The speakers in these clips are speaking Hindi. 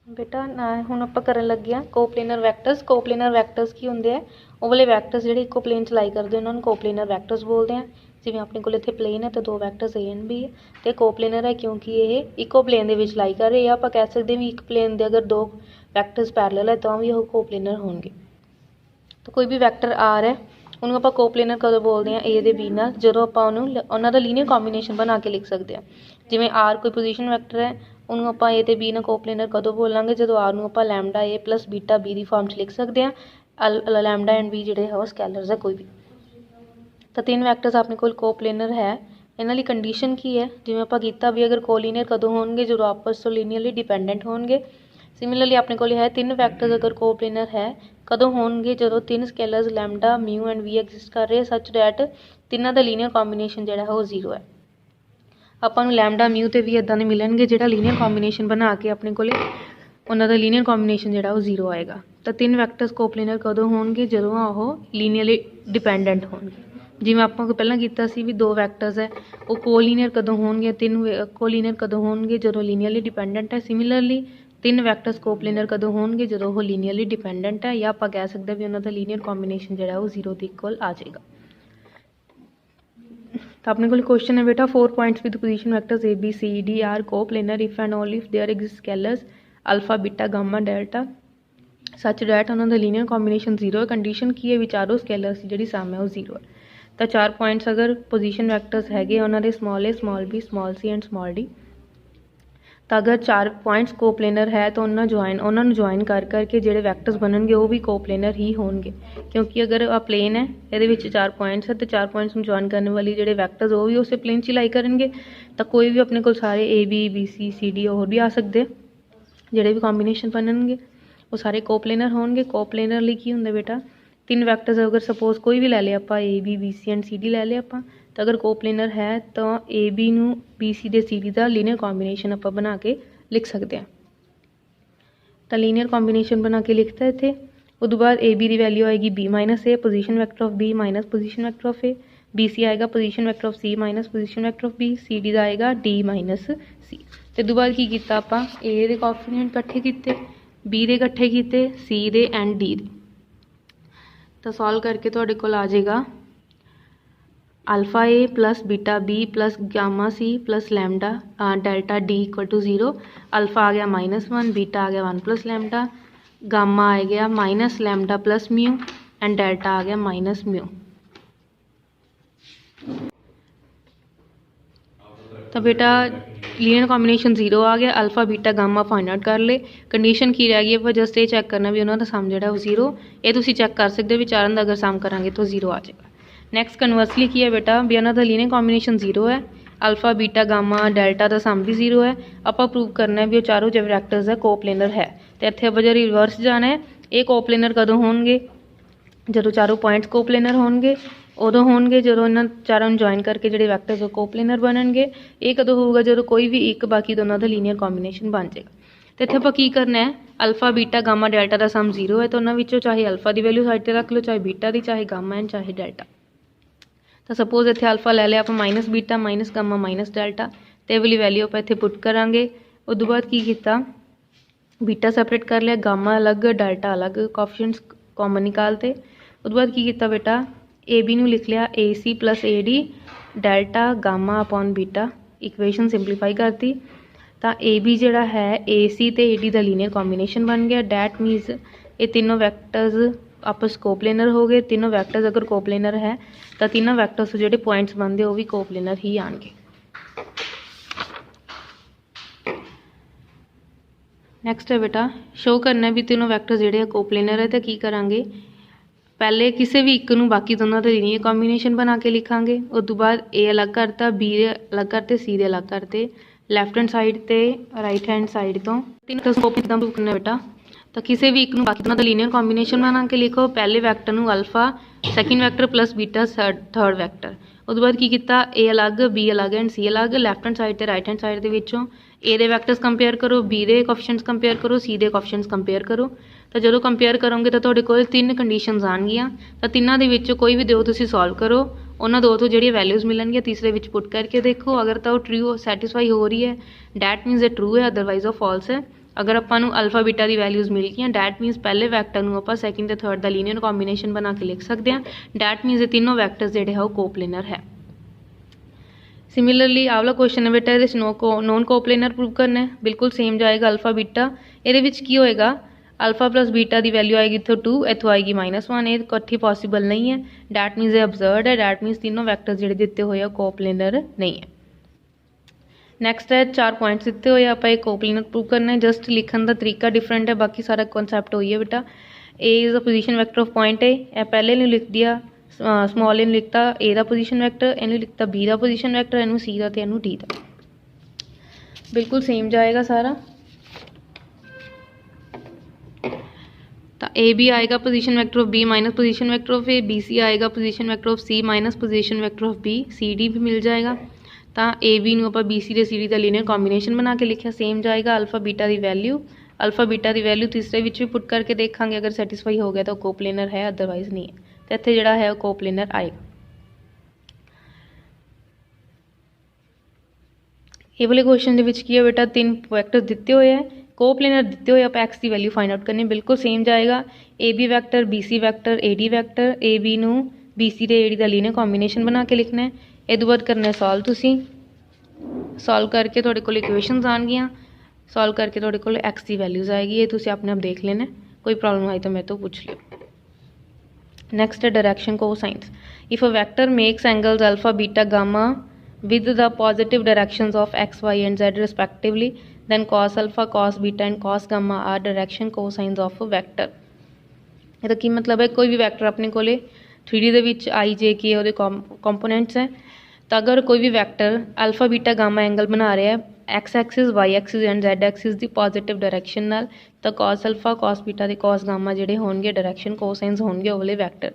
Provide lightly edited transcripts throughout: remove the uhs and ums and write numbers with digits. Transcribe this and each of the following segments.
बेटा हुण आपां करन लगे हां कोप्लेनर वैक्टर्स। कोप्लेनर वैक्टर्स की हुंदे आ, ਉਹ वाले वैक्टर्स ਜਿਹੜੇ ਇੱਕੋ प्लेन 'ਚ लाई करदे उन्हां ਨੂੰ कोप्लेनर वैक्टर्स बोलते हैं। जिवें अपने कोल इत्थे प्लेन है तो दो वैक्टर्स ए एंड बी है, तो कोप्लेनर है क्योंकि ये इक्को प्लेन दे विच लाई कर रहे हैं। आपां कह सकते हैं भी एक प्लेन दे अगर दो वैक्टर्स पैरेलल है तो भी वो कोप्लेनर होणगे। तो कोई भी वैक्टर आर है ਉਹਨੂੰ ਆਪਾਂ ਕੋਪਲੇਨਰ ਕਦੋਂ ਬੋਲਦੇ ਹਾਂ, ए ਦੇ बी ਨਾਲ, ਜਦੋਂ ਆਪਾਂ ਉਹਨੂੰ ਉਹਨਾਂ ਦਾ ਲੀਨੀਅਰ ਕੰਬੀਨੇਸ਼ਨ ਬਣਾ ਕੇ ਲਿਖ ਸਕਦੇ ਹਾਂ। ਜਿਵੇਂ ਆਰ ਕੋਈ ਪੋਜੀਸ਼ਨ ਵੈਕਟਰ ਹੈ, ਉਹਨੂੰ ਆਪਾਂ ए ਤੇ बी ਨਾਲ ਕੋਪਲੇਨਰ ਕਦੋਂ ਬੋਲਾਂਗੇ, ਜਦੋਂ ਆਰ ਨੂੰ ਆਪਾਂ ਲੈਮਡਾ ए ਪਲੱਸ ਬੀਟਾ बी ਦੀ ਫਾਰਮ 'ਚ ਲਿਖ ਸਕਦੇ ਹਾਂ। ਲੈਮਡਾ ਐਂਡ ਬੀ ਜਿਹੜੇ ਹੈ ਉਹ ਸਕੈਲਰਸ ਹੈ ਕੋਈ ਵੀ। ਤਾਂ ਤਿੰਨ ਵੈਕਟਰਸ ਆਪਣੇ ਕੋਲ ਕੋਪਲੇਨਰ ਹੈ। ਇਹਨਾਂ ਲਈ ਕੰਡੀਸ਼ਨ ਕੀ ਹੈ, ਜਿਵੇਂ ਆਪਾਂ ਕੀਤਾ ਵੀ ਅਗਰ ਕੋਲੀਨੀਅਰ ਕਦੋਂ ਹੋਣਗੇ, ਜਦੋਂ ਆਪਸ ਤੋਂ ਲੀਨੀਅਰਲੀ ਡਿਪੈਂਡੈਂਟ ਹੋਣਗੇ। सिमिलरली अपने को है तीन वैक्टर्स अगर कोप्लेनर है कदों होंगे, जो तीन scalars lambda mu and V exist कर रहे सच डैट तिन्हों का लीनियर कॉम्बीनेशन जो है वो जीरो है। अपन लैमडा म्यू तो भी इदा के मिलणगे जो लीनियर कॉम्बीनेशन बना के अपने को उन्होंने लीनियर कॉम्बीनेशन जो वो जीरो आएगा। तो तीन वैक्टर्स कोप्लेनर कदों होंगे, जो वो लीनियरली डिपेंडेंट होंगे। जिवें आपां पहलां कीता सी भी दो वैक्टर्स है वो कोलीनियर कदों होंगे, तीन कोलीनियर कदों होंगे जो लीनियरली डिपेंडेंट है। सिमिलरली तीन वैक्टर्स कोप्लेनर कदों होंगे, जो वो लीनियरली डिपेंडेंट है, या आप कह सकते हैं भी उन्होंने लीनियर कॉम्बीनेशन जो है वो जीरो के इक्वल आ जाएगा। तो अपने को क्वेश्चन है बेटा 4 points with position vectors A B C D are coplanar if and only if there exist scalars alpha beta gamma delta such that उन्होंने लीनियर कॉम्बीनेशन जीरो है। कंडीशन की है भी चारों स्केलर्स की जी सम है वो जीरो है। तो 4 पॉइंट्स अगर पोजीशन वैक्टर्स है उन्होंने small A small B small C and small D, तो अगर 4 पॉइंट्स कोप्लेनर है तो उन्होंने ज्वाइन कर करके जोड़े वैक्टर्स बननगे वो भी कोप्लेनर ही होंगे, क्योंकि अगर आ प्लेन है ये 4 पॉइंट्स है तो 4 पॉइंट्स में ज्वाइन करने वाली जोड़े वैक्टर्स वो भी उस प्लेन च लाई करेंगे। तो कोई भी अपने को सारे ए बी सी सी डी और भी आ सकते जोड़े भी कॉम्बीनेशन बननगे वो सारे कोप्लेनर होंगे। कोप्लेनर लिए की होंगे बेटा तीन वैक्टर्स अगर सपोज कोई भी ले लिया आप A B C and C D ले लिया आप, तो अगर कोप्लेनर है तो ए बी नू बी सी दे सी डी का लीनियर कॉम्बीनेशन आप बना के लिख सकते हैं। तो लीनियर कॉम्बीनेशन बना के लिखता है इतने। उस बाद ए बी की वैल्यू आएगी B minus A position vector of B minus position vector of A, B C आएगा position vector of C minus position vector of B, C D का आएगा डी माइनस सी। तो उस बाद की किया आप ए के कोएफिशिएंट इकट्ठे किए, बी के इकट्ठे किए, सी के एंड डी के। तो सॉल्व करके थोड़े को आ जाएगा alpha A plus beta B plus gamma C plus lambda delta D equal to 0। Alpha आ गया -1, बीटा आ गया 1 प्लस लैमडा, गामा आ गया minus lambda plus mu and delta आ गया माइनस म्यू। तो बेटा लीनियर कॉम्बीनेशन 0 आ गया। Alpha beta gamma find out कर ले। कंडीशन की रह गई है जस्ट ये चैक करना भी उन्होंने सम जो वो 0, ये तुम चैक कर सकते हो भी चारों का अगर सम करांगे तो 0 आ जाएगा। नैक्सट कन्वर्सली की है बेटा भी उन्होंने लीनियर कॉम्बीनेशन 0 है, अल्फा बीटा गामा डेल्टा का सम भी 0 है। आप प्रूव करना है भी वो चारों जो वैक्टर्स है कोप्लेनर है। तो इतने आप जो रिवर्स जाना है ये कोप्लेनर कदों होंगे, जो चारों पॉइंट्स कोप्लेनर होंगे उदों होंगे जो इन्होंने चारों ज्वाइन करके जोड़े वैक्टर्स कोप्लेनर बननगे। ये कदों होगा जो कोई भी एक बाकी दोनों का लीनियर कॉम्बीनेशन बन जाएगा। तो इतने आप की करना है अल्फा बीटा गामा डेल्टा का सम 0 है, तो उन्होंने चाहे अल्फा की वैल्यू साइड पर रख लो, चाहे बीटा की, चाहे गामा एंड चाहे डेल्टा। तो सपोज इतने अल्फा ले लिया आप minus beta minus gamma minus delta, तो ये वाली वैल्यू आप इतने पुट करांगे। उस बाद की किया बीटा सैपरेट कर लिया, गामा अलग डेल्टा अलग, कोएफिशिएंट्स कॉमन निकालते। उस बाद की किया बेटा ए बी नू लिख लिया A C plus A D delta gamma upon beta, equation simplify करती। तो ए बी जोड़ा है ए सी तो ए डी का लीनियर कॉम्बीनेशन बन गया। डैट मीनस ये तीनों वैक्टर्स आपस कोप्लेनर हो गए। तीनों वैक्टर्स अगर कोप्लेनर है तो तीनों वैक्टर्स जो पॉइंट्स बनते वो भी कोप्लेनर ही आएंगे। नैक्सट है बेटा शो करना है भी तीनों वैक्टर्स जोड़े कोप्लेनर है। तो की करांगे पहले किसी भी एक नू बाकी दोनों का लीनियर कॉम्बीनेशन बना के लिखांगे। उस तो बाद ए अलग करता, बी अलग करते, सी दे अलग करते, लैफ्ट हैंड साइड तो राइट हैंड साइड तो तीनों स्कोप प्रूव करना बेटा। तो किसी भी एक नू बाकी दोनों का लीनियर कॉम्बीनेशन बना के लिखो। पहले वैक्टर नू alpha, second vector plus beta third vector. उस बाद की किया ए अलग बी अलग एंड सी अलग, लैफ्ट हैंड साइड तो राइट हैंड साइड के विचों ए दे वैक्टर्स कंपेयर करो, बी दे कोएफिशिएंट्स कंपेयर करो, सी दे कोएफिशिएंट्स कंपेयर करो। तो जो कंपेयर करोगे तो तुहाडे कोल तीन कंडीशनस आउणगियां। तो तिन्नां दे विचों कोई भी दो तुसीं सॉल्व करो, उन्होंने दो तो जी वैल्यूज़ मिलनगियां, तीसरे विच पुट करके देखो। अगर तो ट्रू सैटिस्फाई हो रही है डैट मीनस ए ट्रू है, अदरवाइज वो फॉल्स है। अगर आपां नूं अल्फा बीटा की वैल्यूज़ मिल गई डैट मीनस पहले वैक्टर नूं आपां सैकेंड ते थर्ड का लीनियर कॉम्बीनेशन बना के लिख सकते हैं। डैट मीनस ये तीनों वैक्टर्स जिहड़े है वो कोप्लेनर है। सिमिलरली आवला क्वेश्चन है बेटा ये नॉन कोप्लेनर प्रूव करना है, बिल्कुल सेम जाएगा अल्फा बीटा। ये की होएगा अल्फा प्लस बीटा की वैल्यू आएगी इतों 2, इतों आएगी -1, ये इकट्ठी पॉसिबल नहीं है। डैट मीनस ये अबजर्ड है, डैट मीनस तीनों वैक्टर्स जिहड़े दिते हुए कोप्लेनर नहीं है। नैक्सट है 4 पॉइंट्स दिते हुए आप एक कोप्लेनर प्रूव करना है, जस्ट लिखने का तरीका डिफरेंट है, बाकी सारा कॉन्सैप्ट वही है बेटा। A is a position vector of point A, पहले ने लिख दिया स्मॉल इन लिखता ए का पोजीशन वैक्टर, इन्हें लिखता बी का पोजीशन वैक्टर, इनू सी का तो इनू डी का, बिल्कुल सेम जाएगा सारा। तो ए बी आएगा position vector of B minus position vector of A, B C आएगा position vector of C minus position vector of B, C D भी मिल जाएगा। तो ए बी नूं आपां बी सी ते सी डी का लीनियर कॉम्बीनेशन बना के लिखा, सेम जाएगा। अल्फा बीटा की वैल्यू तीसरे विच भी पुट करके देखांगे, अगर सैटिस्फाई हो गया तो कोप्लेनर है, अदरवाइज नहीं है। तो इत्थे जिहड़ा है कोप्लेनर आएगा। ये वाले क्वेश्चन के विच की है बेटा 3 वैक्टर दिते हुए हैं, कोप्लेनर दिते हुए आप एक्स की वैल्यू फाइंड आउट करनी, बिल्कुल सेम जाएगा। A B vector, B C vector, A D vector, A B नूं बी सी ते ए डी का लीनियर कॉम्बीनेशन बना के लिखना है। इस बाद करना है सॉल्व, तुसीं सॉल्व करके तुहाडे कोल इक्वेशनस आउणगीआं, सॉल्व करके तुहाडे कोल एक्स की वैल्यूज़ आएगी, ये तुसीं अपने आप देख लेना, कोई प्रॉब्लम आई तो मेरे तो पूछ लियो। नेक्स्ट है direction cosines. If a vector makes angles alpha beta gamma with the positive directions of x, y and z respectively, then cos alpha, cos beta and cos gamma are direction cosines of a vector। ਇਹਦਾ ਕੀ मतलब है, कोई भी वैक्टर अपने को 3D ਦੇ ਵਿੱਚ आई जे के ਉਹਦੇ ਕੰਪੋਨੈਂਟਸ है, तो अगर कोई भी vector alpha beta gamma angle बना रहा है X axis, Y axis and Z axis की पॉजिटिव डायरैक्शन नाल, तो कॉस अल्फा, कॉस बीटा ते कॉस गामा जिहड़े होणगे डायरैक्शन कोसाइंस होणगे ਉਹ ਵਾਲੇ वैक्टर।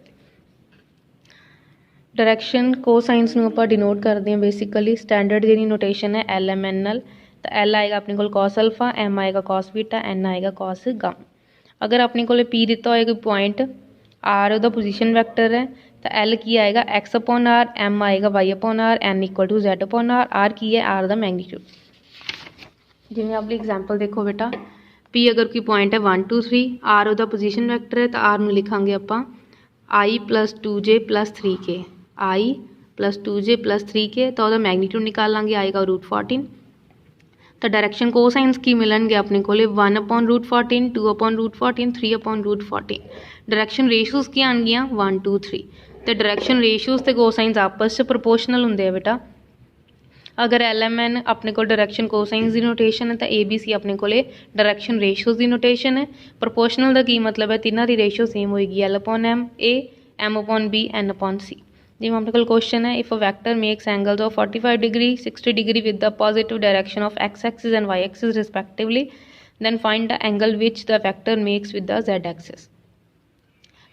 डायरैक्शन कोसाइंस नूं आपां डिनोट करते हैं बेसिकली स्टैंडर्ड जी नोटेशन है एल एम एन नाल। तो एल आएगा अपने को कॉस अल्फा, एम आएगा कॉस बीटा, एन आएगा कॉस गामा। अगर अपने को पी दिता होए कोई पॉइंट आर उसका पोजीशन वैक्टर है, तो एल की आएगा एक्स अपॉन आर, एम आएगा Y upon R, N equal to Z upon R, R की है आर का मैग्नीट्यूड। जिवें आप एग्जाम्पल देखो बेटा, पी अगर कोई पॉइंट है 1 2 3, आर उसका पोजीशन वैक्टर है, तो आर नूं लिखांगे आपां आई प्लस 2j प्लस 3k, आई प्लस 2j प्लस 3k, तो वह मैग्नीट्यूड निकालांगे आएगा √14। तो डायरैक्शन कोसाइंस की मिलणगे अपने को 1 upon √14, 2 upon √14, 3 upon √14। Direction ratios की आएगियाँ 1 2 3। तो डायरैक्शन रेशियोज़ ते कोसाइंस आपस में प्रोपोर्शनल होंगे बेटा। अगर एल एम एन अपने को डायरैक्शन कोसाइंस की नोटेशन है, तो ए बी सी अपने को डायरैक्शन रेशियोज़ की नोटेशन है। प्रोपोर्शनल का की मतलब है तिन्हों की रेशियो सेम होएगी, L upon M A, M upon B, N upon C. जिवें अपने को क्वेश्चन है, if a vector makes angles of 45 degree 60 degree with the positive direction of X axis and Y axis respectively, then find the angle which the vector makes with the Z axis.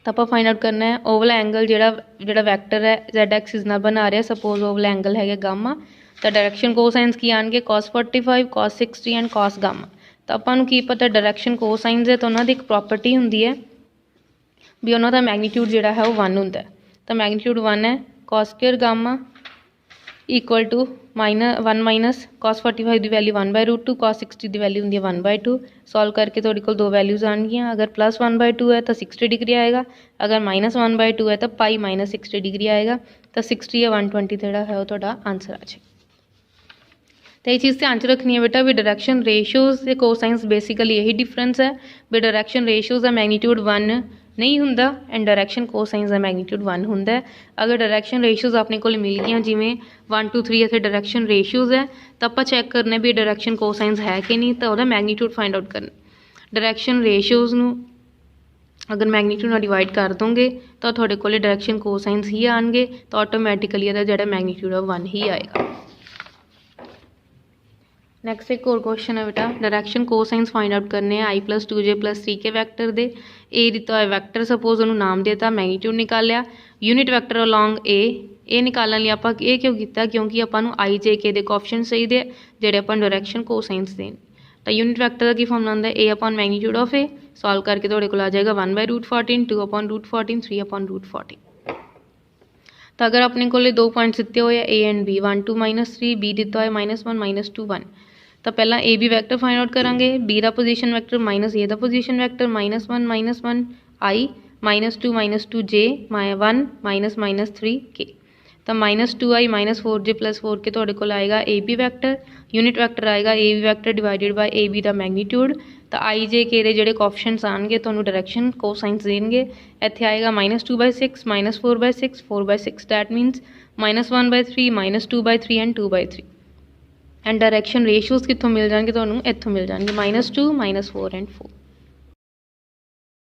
तो आप फाइंड आउट करना है ओ वाला एंगल जिहड़ा वैक्टर है जैड एक्सिस नाल बना रहा है, सपोज ओ वाला एंगल है गामा। तो डायरैक्शन कोसाइंस की आएंगे cos 45, cos 60 and cos gamma. तो आपां की पता डायरैक्शन कोसाइंस है, तो उन्होंने एक प्रॉपर्टी होंगी है भी उन्हों का मैग्नीट्यूड जिहड़ा है वो 1 होंदा है। तो मैग्नीट्यूड 1 है, cos square gamma equal to -1 minus cos 45 की वैल्यू 1/√2, कॉस 60 की वैल्यू होंगी 1/2। सॉल्व करके थोड़े को 2 वैल्यूज़ आएगियाँ, अगर प्लस 1/2 है तो 60 डिग्री आएगा, अगर माइनस 1/2 है तो पाई माइनस 60 डिग्री आएगा। तो 60 या 120 जोड़ा है वो थोड़ा आंसर आ जाए। तो ये चीज़ ध्यान च रखनी है बेटा भी डायरैक्शन रेशियोज़ के कोसाइंस बेसिकली यही डिफरेंस है भी डायरैक्शन रेशियोज़ का मैग्नीट्यूड 1 नहीं हुंदा एंड डायरैक्शन कोसाइंस का मैग्नीट्यूड 1 हुंदा है। अगर डायरैक्शन रेशियोज़ अपने को मिल गई जिमें 1 2 3 इतने डायरैक्शन रेशियोज़ है, तो आप चैक करना भी डायरैक्शन कोसाइंस है कि नहीं, तो वह मैग्नीट्यूड फाइंड आउट करना। डायरैक्शन रेशियोज़ नूं अगर मैग्नीट्यूड डिवाइड कर दोगे तो थोड़े को डायरैक्शन कोसाइंस ही आएंगे, तो ऑटोमैटिकली यदा जो मैग्नीट्यूड है 1 ही आएगा। नैक्सट एक और क्वेश्चन है बेटा, डायरैक्शन कोसाइंस फाइंड आउट करने i plus 2j plus 3k vector दे। ए दिता है वैक्टर, सपोज उन्होंने नाम देता, मैग्नीट्यूड निकालिया, यूनिट वैक्टर अलॉन्ग ए निकालने लिए आप ये क्यों किया, क्योंकि आपू आई जे के दे कोएफिशिएंट चाहिए जेडे अपन डायरैक्शन कोसाइंस दें। तो यूनिट वैक्टर का की फॉर्मूला होंदा A upon magnitude of A, solve करके थोड़े को आ जाएगा 1/√14, 2 अपॉन √14, 3 अपॉन √14। तो अगर अपने को 2 पॉइंट्स दिते हुए ए एंड बी 1 2 -3, बी दिता है -1 -2 1, ਤਾਂ ਪਹਿਲਾਂ A B vector find out ਕਰਾਂਗੇ। b ਦਾ ਪੋਜੀਸ਼ਨ ਵੈਕਟਰ ਮਾਈਨਸ a ਦਾ position vector -1 i -2 j 1 -3 k। ਤਾਂ -2i -4j + 4k ਤੁਹਾਡੇ ਕੋਲ ਆਏਗਾ A B vector. Unit vector ਆਏਗਾ A B vector divided by A B ਦਾ ਮੈਗਨੀਟਿਊਡ। ਤਾਂ i j k ਦੇ ਜਿਹੜੇ ਕੋਐਫੀਸ਼ੀਐਂਟਸ ਆਉਣਗੇ ਤੁਹਾਨੂੰ ਡਾਇਰੈਕਸ਼ਨ ਕੋਸਾਈਨਸ ਦੇਣਗੇ। ਇੱਥੇ ਆਏਗਾ -2/6 -4/6 4/6 that means -1/3 -2/3 and 2/3। And direction ratios कितों मिल जाएंगे, तो इत्थों मिल जाएंगे -2 -4 एंड 4।